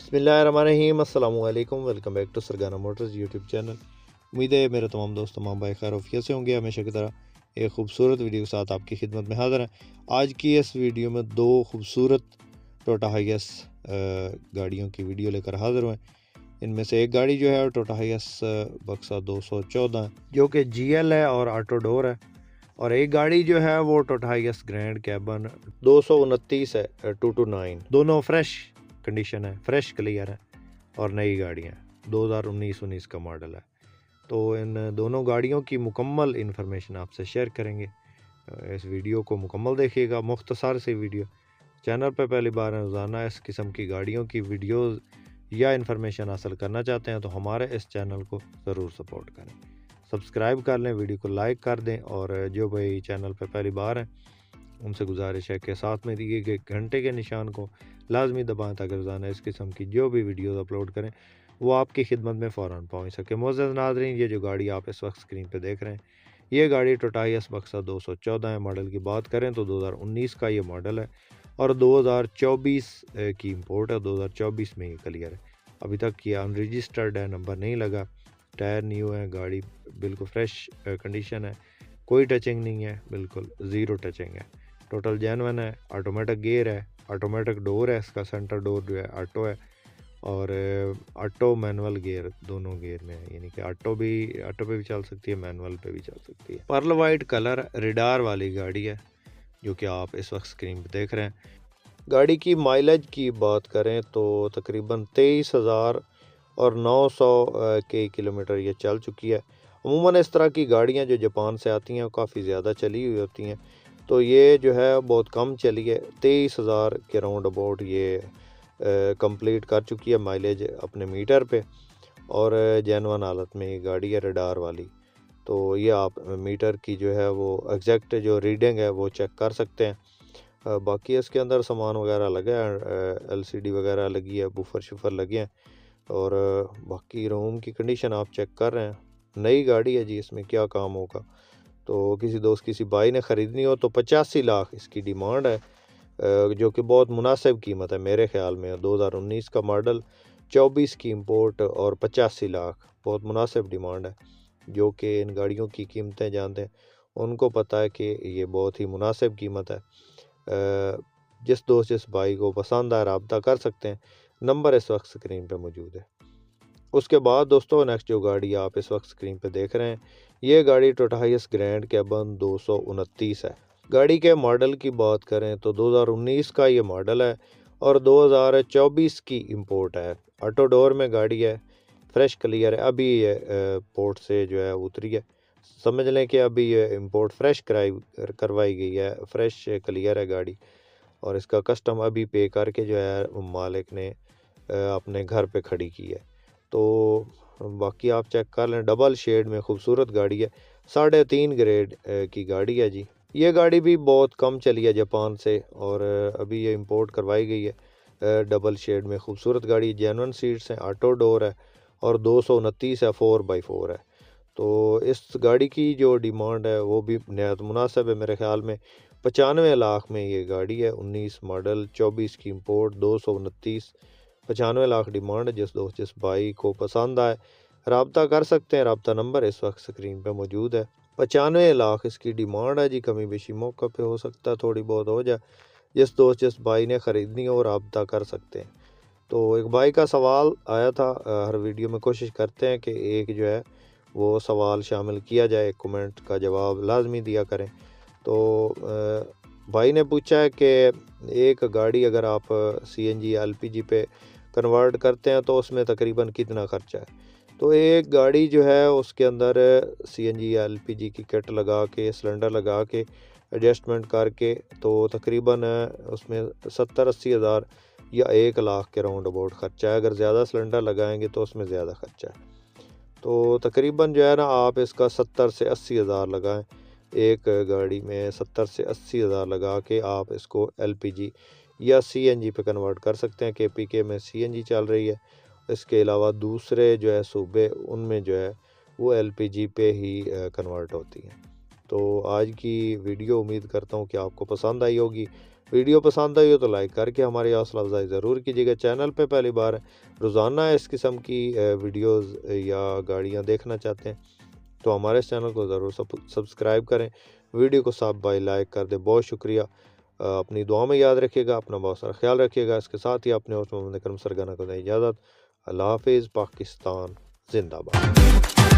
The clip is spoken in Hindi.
बिस्मिल्लाहिर्रहमानिर्रहीम, अस्सलाम वालेकुम। Welcome back to Sargana Motors YouTube channel. उम्मीद है मेरे तमाम दोस्त तमाम भाई खैर वफियत से होंगे। हमेशा की तरह एक खूबसूरत वीडियो के साथ आपकी खिदमत में हाज़िर है। आज की इस वीडियो में दो खूबसूरत टोयोटा हाइएस गाड़ियों की वीडियो लेकर हाज़िर हुए। इनमें से एक गाड़ी जो है टोयोटा हाइएस बक्सा 214 जो कि GL है और ऑटो डोर है, और एक गाड़ी जो है वो टोयोटा हाइएस ग्रैंड कैबन 229 है 229। दोनों फ्रेश कंडीशन है, फ्रेश क्लियर है और नई गाड़ियाँ 2019 का मॉडल है। तो इन दोनों गाड़ियों की मुकम्मल इन्फॉर्मेशन आपसे शेयर करेंगे। इस वीडियो को मुकम्मल देखिएगा, मुख्तसर सी वीडियो। चैनल पर पहली बार रोज़ाना इस किस्म की गाड़ियों की वीडियोस या इन्फॉर्मेशन हासिल करना चाहते हैं तो हमारे इस चैनल को ज़रूर सपोर्ट करें, सब्सक्राइब कर लें, वीडियो को लाइक कर दें। और जो भाई चैनल पर पहली बार हैं उनसे गुजारिश है कि साथ में दिए गए घंटे के निशान को लाजमी दबाएं ताकि रोज़ाना इस किस्म की जो भी वीडियोस अपलोड करें वो आपकी खिदमत में फ़ौरन पहुंच सके। मोअज़्ज़ज़ नाज़रीन, ये जो गाड़ी आप इस वक्त स्क्रीन पे देख रहे हैं ये गाड़ी टोयोटा हाइएस बक्सा 214 है। मॉडल की बात करें तो 2019 का ये मॉडल है और 2024 की इंपोर्ट है। 2024 में ये क्लियर है, अभी तक ये अनरजिस्टर्ड है, नंबर नहीं लगा, टायर न्यू है, गाड़ी बिल्कुल फ्रेश कंडीशन है, कोई टचिंग नहीं है, बिल्कुल ज़ीरो टचिंग है, टोटल जेन्युइन है। ऑटोमेटिक गेयर है, ऑटोमेटिक डोर है, इसका सेंटर डोर जो है ऑटो है और ऑटो मैनुअल गियर दोनों गियर में है, यानी कि ऑटो पे भी चल सकती है, मैनुअल पे भी चल सकती है। पर्ल वाइट कलर रिडार वाली गाड़ी है जो कि आप इस वक्त स्क्रीन पे देख रहे हैं। गाड़ी की माइलेज की बात करें तो तकरीबन 23,900 के किलोमीटर ये चल चुकी है। अमूमन इस तरह की गाड़ियां जो जापान से आती हैं वो काफ़ी ज़्यादा चली हुई होती हैं, तो ये जो है बहुत कम चली है। 23,000 के राउंड अबाउट ये कंप्लीट कर चुकी है माइलेज अपने मीटर पे, और जेन्युइन हालत में ये गाड़ी है रडार वाली। तो ये आप मीटर की जो है वो एग्जैक्ट जो रीडिंग है वो चेक कर सकते हैं। बाकी इसके अंदर सामान वगैरह लगा है, LCD वगैरह लगी है, बूफर शुफर लगे हैं, और बाकी रूम की कंडीशन आप चेक कर रहे हैं। नई गाड़ी है जी, इसमें क्या काम होगा। तो किसी दोस्त किसी भाई ने ख़रीदनी हो तो 85 लाख इसकी डिमांड है, जो कि बहुत मुनासिब कीमत है मेरे ख़्याल में। 2019 का मॉडल, 24 की इंपोर्ट और 85 लाख बहुत मुनासिब डिमांड है। जो कि इन गाड़ियों की कीमतें जानते हैं उनको पता है कि ये बहुत ही मुनासिब कीमत है। जिस दोस्त जिस भाई को पसंद आए रब्ता कर सकते हैं, नंबर इस वक्त स्क्रीन पे मौजूद है। उसके बाद दोस्तों नेक्स्ट जो गाड़ी आप इस वक्त स्क्रीन पे देख रहे हैं ये गाड़ी टोयोटा हाइएस ग्रैंड कैबन 229 है। गाड़ी के मॉडल की बात करें तो 2019 का ये मॉडल है और 2024 की इंपोर्ट है। ऑटो डोर में गाड़ी है, फ्रेश क्लियर है, अभी ये पोर्ट से जो है उतरी है। समझ लें कि अभी ये इंपोर्ट फ्रेश करवाई गई है, फ्रेश क्लियर है गाड़ी, और इसका कस्टम अभी पे करके जो है मालिक ने अपने घर पे खड़ी की है। तो बाकी आप चेक कर लें, डबल शेड में खूबसूरत गाड़ी है, 3.5 ग्रेड की गाड़ी है जी। ये गाड़ी भी बहुत कम चली है जापान से और अभी ये इंपोर्ट करवाई गई है। डबल शेड में खूबसूरत गाड़ी, जेन्युइन सीट्स हैं, ऑटो डोर है और 229 है, 4x4 है। तो इस गाड़ी की जो डिमांड है वो भी नहायत मुनासिब है मेरे ख्याल में। 95 लाख में ये गाड़ी है, 19 मॉडल, 24 की इंपोर्ट, 229, 95 लाख डिमांड है। जिस दोस्त जिस भाई को पसंद आए रब्ता कर सकते हैं, रब्ता नंबर इस वक्त स्क्रीन पे मौजूद है। 95 लाख इसकी डिमांड है जी, कमी बेशी मौका पे हो सकता है, थोड़ी बहुत हो जाए। जिस दोस्त जिस भाई ने ख़रीदनी हो रब्ता कर सकते हैं। तो एक भाई का सवाल आया था, हर वीडियो में कोशिश करते हैं कि एक जो है वो सवाल शामिल किया जाए, कमेंट का जवाब लाजमी दिया करें। तो भाई ने पूछा है कि एक गाड़ी अगर आप CNG LPG पे कन्वर्ट करते हैं तो उसमें तकरीबन कितना खर्चा है। तो एक गाड़ी जो है उसके अंदर CNG LPG की किट लगा के, सिलेंडर लगा के, एडजस्टमेंट करके तो तकरीबन उसमें 70-80 हज़ार या 1 लाख के राउंड अबाउट खर्चा है। अगर ज़्यादा सिलेंडर लगाएंगे तो उसमें ज़्यादा खर्चा है। तो तकरीबन जो है ना आप इसका 70 से 80 हज़ार लगाएं, एक गाड़ी में 70 से 80 हज़ार लगा के आप इसको LPG या CNG पे कन्वर्ट कर सकते हैं। KPK में CNG चल रही है, इसके अलावा दूसरे जो है सूबे उनमें जो है वो LPG पे ही कन्वर्ट होती हैं। तो आज की वीडियो उम्मीद करता हूँ कि आपको पसंद आई होगी। वीडियो पसंद आई हो तो लाइक करके हमारी हौसला अफजाई ज़रूर कीजिएगा। चैनल पे पहली बार रोज़ाना इस किस्म की वीडियोज़ या गाड़ियाँ देखना चाहते हैं तो हमारे इस चैनल को ज़रूर सब्सक्राइब करें। वीडियो को सब भाई लाइक कर दें। बहुत शुक्रिया। अपनी दुआ में याद रखिएगा, अपना बहुत सारा ख्याल रखिएगा। इसके साथ ही अपने होस्ट मोहम्मद अकरम सरगना को दें इजाज़त। अल्लाह हाफिज़। पाकिस्तान जिंदाबाद।